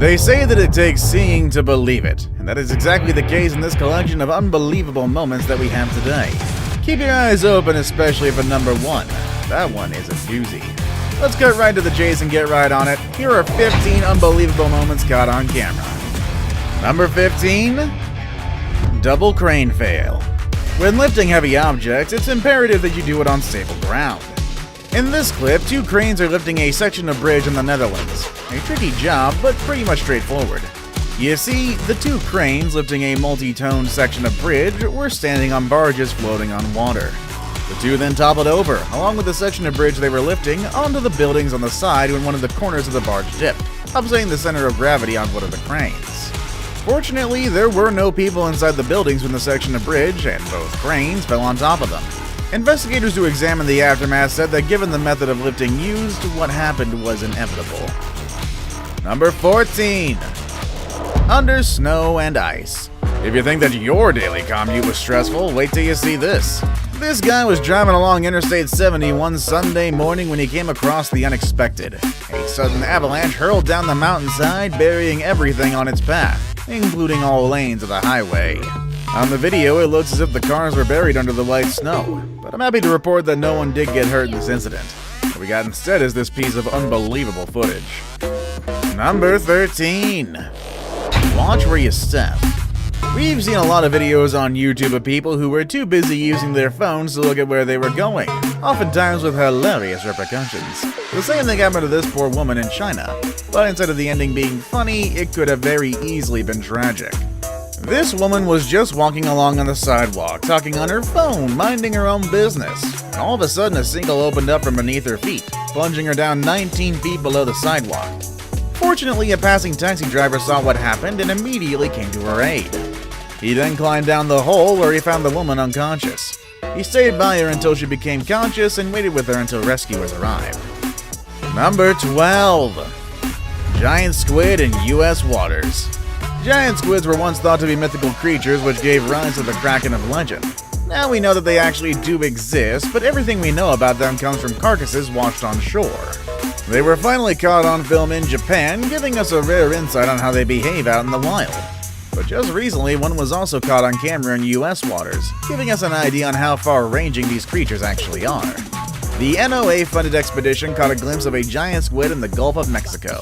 They say that it takes seeing to believe it, and that is exactly the case in this collection of unbelievable moments that we have today. Keep your eyes open, especially for number 1. That one is a doozy. Let's cut right to the chase and get right on it. Here are 15 unbelievable moments caught on camera. Number 15. Double crane fail. When lifting heavy objects, it's imperative that you do it on stable ground. In this clip, 2 cranes are lifting a section of bridge in the Netherlands. A tricky job, but pretty much straightforward. You see, the 2 cranes lifting a multi-toned section of bridge were standing on barges floating on water. The 2 then toppled over, along with the section of bridge they were lifting, onto the buildings on the side when one of the corners of the barge dipped, upsetting the center of gravity on one of the cranes. Fortunately, there were no people inside the buildings when the section of bridge and both cranes fell on top of them. Investigators who examined the aftermath said that given the method of lifting used, what happened was inevitable. Number 14. Under snow and ice. If you think that your daily commute was stressful, wait till you see this. This guy was driving along Interstate 70 one Sunday morning when he came across the unexpected. A sudden avalanche hurled down the mountainside, burying everything on its path, including all lanes of the highway. On the video, it looks as if the cars were buried under the white snow, but I'm happy to report that no one did get hurt in this incident. What we got instead is this piece of unbelievable footage. Number 13. Watch where you step. We've seen a lot of videos on YouTube of people who were too busy using their phones to look at where they were going, oftentimes with hilarious repercussions. The same thing happened to this poor woman in China, but instead of the ending being funny, it could have very easily been tragic. This woman was just walking along on the sidewalk, talking on her phone, minding her own business. And all of a sudden, a sinkhole opened up from beneath her feet, plunging her down 19 feet below the sidewalk. Fortunately, a passing taxi driver saw what happened and immediately came to her aid. He then climbed down the hole where he found the woman unconscious. He stayed by her until she became conscious and waited with her until rescuers arrived. Number 12. Giant squid in U.S. waters. Giant squids were once thought to be mythical creatures which gave rise to the Kraken of legend. Now we know that they actually do exist, but everything we know about them comes from carcasses washed on shore. They were finally caught on film in Japan, giving us a rare insight on how they behave out in the wild. But just recently, one was also caught on camera in U.S. waters, giving us an idea on how far-ranging these creatures actually are. The NOAA-funded expedition caught a glimpse of a giant squid in the Gulf of Mexico.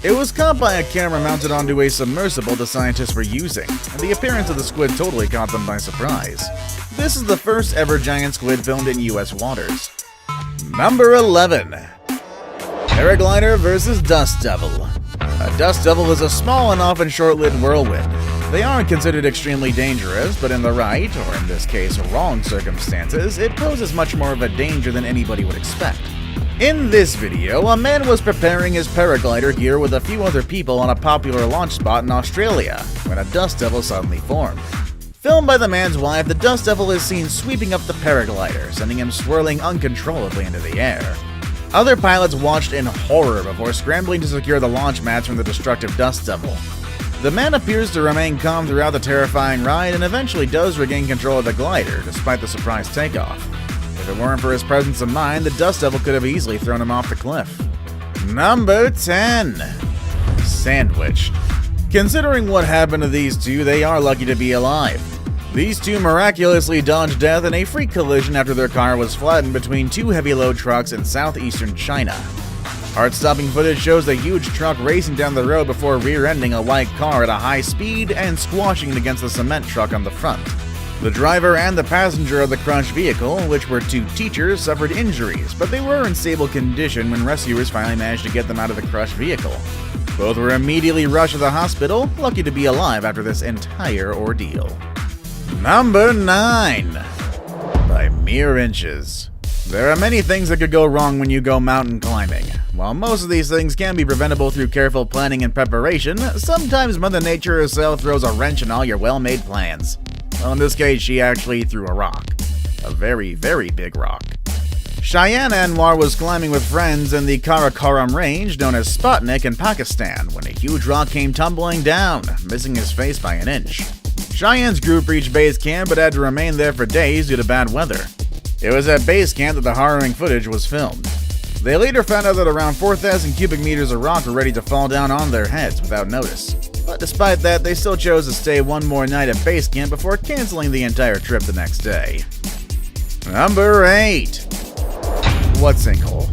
It was caught by a camera mounted onto a submersible the scientists were using, and the appearance of the squid totally caught them by surprise. This is the first ever giant squid filmed in U.S. waters. Number 11. Paraglider vs. Dust Devil. A dust devil is a small and often short-lived whirlwind. They aren't considered extremely dangerous, but in the right, or in this case wrong circumstances, it poses much more of a danger than anybody would expect. In this video, a man was preparing his paraglider gear with a few other people on a popular launch spot in Australia, when a dust devil suddenly formed. Filmed by the man's wife, the dust devil is seen sweeping up the paraglider, sending him swirling uncontrollably into the air. Other pilots watched in horror before scrambling to secure the launch mats from the destructive dust devil. The man appears to remain calm throughout the terrifying ride and eventually does regain control of the glider, despite the surprise takeoff. If it weren't for his presence of mind, the dust devil could have easily thrown him off the cliff. Number 10. Sandwiched. Considering what happened to these two, they are lucky to be alive. These two miraculously dodged death in a freak collision after their car was flattened between 2 heavy load trucks in southeastern China. Heart-stopping footage shows a huge truck racing down the road before rear-ending a white car at a high speed and squashing it against the cement truck on the front. The driver and the passenger of the crushed vehicle, which were 2 teachers, suffered injuries, but they were in stable condition when rescuers finally managed to get them out of the crushed vehicle. Both were immediately rushed to the hospital, lucky to be alive after this entire ordeal. Number 9. By mere inches. There are many things that could go wrong when you go mountain climbing. While most of these things can be preventable through careful planning and preparation, sometimes Mother Nature herself throws a wrench in all your well-made plans. Well, in this case, she actually threw a rock. A very, very big rock. Cheyenne Anwar was climbing with friends in the Karakoram range known as Sputnik in Pakistan when a huge rock came tumbling down, missing his face by an inch. Cheyenne's group reached base camp but had to remain there for days due to bad weather. It was at base camp that the harrowing footage was filmed. They later found out that around 4,000 cubic meters of rock were ready to fall down on their heads without notice. But despite that, they still chose to stay one more night at base camp before canceling the entire trip the next day. Number 8. What sinkhole?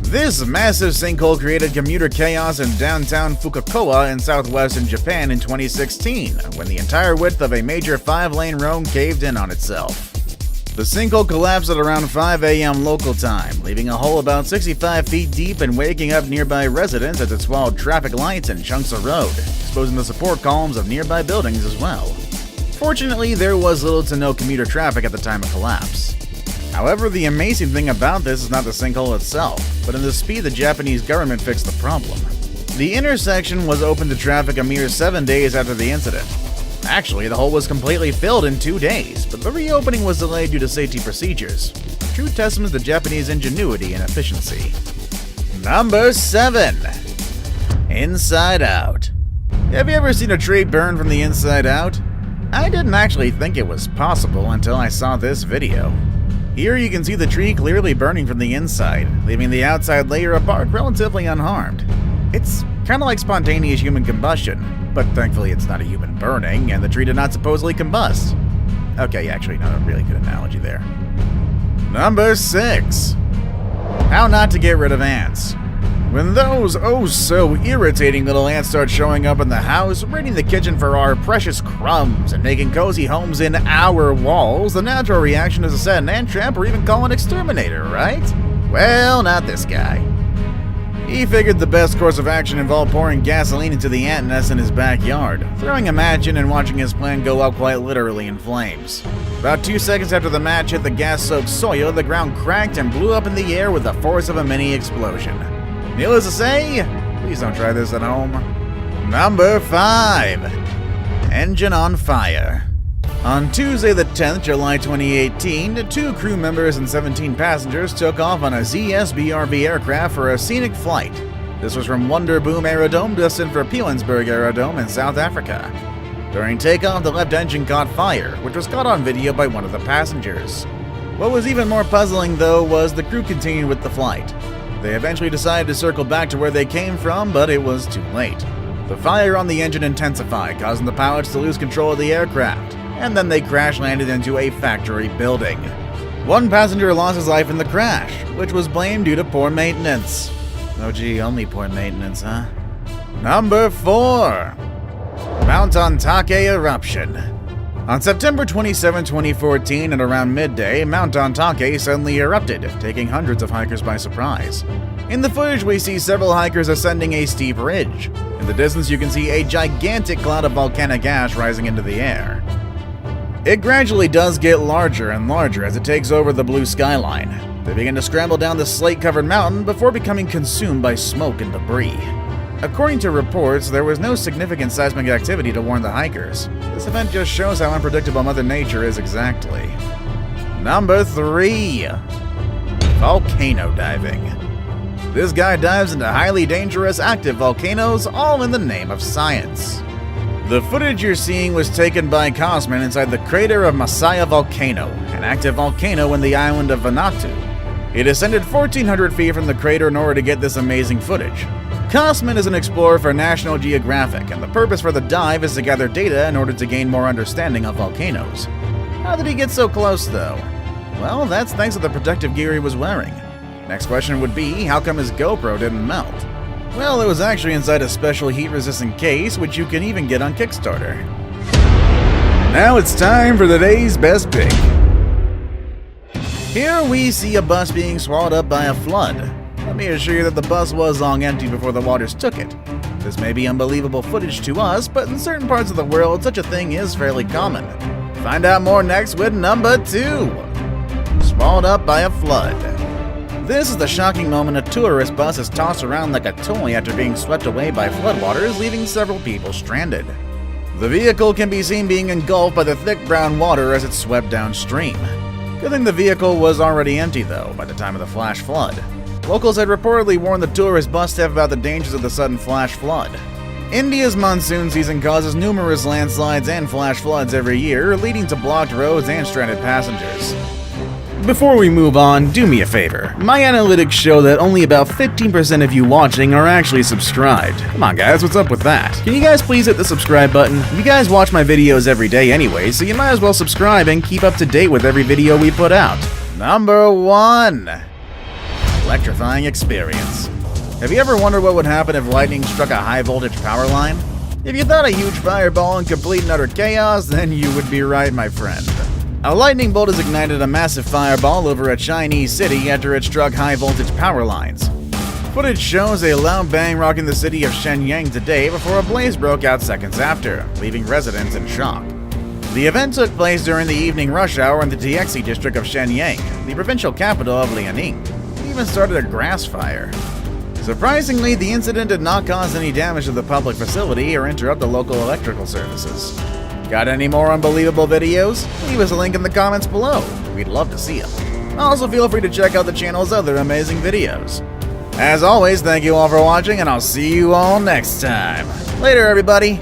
This massive sinkhole created commuter chaos in downtown Fukuoka in southwestern Japan in 2016, when the entire width of a major 5-lane road caved in on itself. The sinkhole collapsed at around 5 a.m. local time, leaving a hole about 65 feet deep and waking up nearby residents as it swallowed traffic lights and chunks of road, exposing the support columns of nearby buildings as well. Fortunately, there was little to no commuter traffic at the time of collapse. However, the amazing thing about this is not the sinkhole itself, but in the speed the Japanese government fixed the problem. The intersection was open to traffic a mere 7 days after the incident. Actually, the hole was completely filled in 2 days, but the reopening was delayed due to safety procedures. A true testament to Japanese ingenuity and efficiency. Number 7. Inside Out. Have you ever seen a tree burn from the inside out? I didn't actually think it was possible until I saw this video. Here you can see the tree clearly burning from the inside, leaving the outside layer of bark relatively unharmed. It's kind of like spontaneous human combustion, but thankfully it's not a human burning, and the tree did not supposedly combust. Okay, actually, not a really good analogy there. Number 6. How not to get rid of ants. When those oh-so-irritating little ants start showing up in the house, raiding the kitchen for our precious crumbs and making cozy homes in our walls, the natural reaction is to set an ant trap or even call an exterminator, right? Well, not this guy. He figured the best course of action involved pouring gasoline into the ant nest in his backyard, throwing a match in and watching his plan go up quite literally in flames. About 2 seconds after the match hit the gas-soaked soil, the ground cracked and blew up in the air with the force of a mini explosion. Needless to say, please don't try this at home. Number 5. Engine on fire. On Tuesday the 10th, July 2018, 2 crew members and 17 passengers took off on a ZSBRV aircraft for a scenic flight. This was from Wonderboom Aerodrome destined for Pilanesberg Aerodrome in South Africa. During takeoff, the left engine caught fire, which was caught on video by one of the passengers. What was even more puzzling, though, was the crew continued with the flight. They eventually decided to circle back to where they came from, but it was too late. The fire on the engine intensified, causing the pilots to lose control of the aircraft, and then they crash-landed into a factory building. One passenger lost his life in the crash, which was blamed due to poor maintenance. Oh gee, only poor maintenance, huh? Number 4. Mount Ontake Eruption. On September 27, 2014, at around midday, Mount Ontake suddenly erupted, taking hundreds of hikers by surprise. In the footage, we see several hikers ascending a steep ridge. In the distance, you can see a gigantic cloud of volcanic ash rising into the air. It gradually does get larger and larger as it takes over the blue skyline. They begin to scramble down the slate-covered mountain before becoming consumed by smoke and debris. According to reports, there was no significant seismic activity to warn the hikers. This event just shows how unpredictable Mother Nature is exactly. Number 3. Volcano diving. This guy dives into highly dangerous active volcanoes, all in the name of science. The footage you're seeing was taken by Cosman inside the crater of Masaya Volcano, an active volcano in the island of Vanuatu. It ascended 1,400 feet from the crater in order to get this amazing footage. Cosman is an explorer for National Geographic, and the purpose for the dive is to gather data in order to gain more understanding of volcanoes. How did he get so close, though? Well, that's thanks to the protective gear he was wearing. Next question would be, how come his GoPro didn't melt? Well, it was actually inside a special heat-resistant case, which you can even get on Kickstarter. Now it's time for the day's best pick. Here we see a bus being swallowed up by a flood. Let me assure you that the bus was long empty before the waters took it. This may be unbelievable footage to us, but in certain parts of the world, such a thing is fairly common. Find out more next with number 2. Swallowed up by a flood. This is the shocking moment a tourist bus is tossed around like a toy after being swept away by floodwaters, leaving several people stranded. The vehicle can be seen being engulfed by the thick brown water as it swept downstream. Good thing the vehicle was already empty, though, by the time of the flash flood. Locals had reportedly warned the tourist bus staff about the dangers of the sudden flash flood. India's monsoon season causes numerous landslides and flash floods every year, leading to blocked roads and stranded passengers. Before we move on, do me a favor. My analytics show that only about 15% of you watching are actually subscribed. Come on guys, what's up with that? Can you guys please hit the subscribe button? You guys watch my videos every day anyway, so you might as well subscribe and keep up to date with every video we put out. Number 1. Electrifying experience. Have you ever wondered what would happen if lightning struck a high voltage power line? If you thought a huge fireball and complete and utter chaos, then you would be right, my friend. A lightning bolt has ignited a massive fireball over a Chinese city after it struck high-voltage power lines. Footage shows a loud bang rocking the city of Shenyang today before a blaze broke out seconds after, leaving residents in shock. The event took place during the evening rush hour in the Tiexi district of Shenyang, the provincial capital of Liaoning. It even started a grass fire. Surprisingly, the incident did not cause any damage to the public facility or interrupt the local electrical services. Got any more unbelievable videos? Leave us a link in the comments below. We'd love to see them. Also, feel free to check out the channel's other amazing videos. As always, thank you all for watching, and I'll see you all next time. Later, everybody!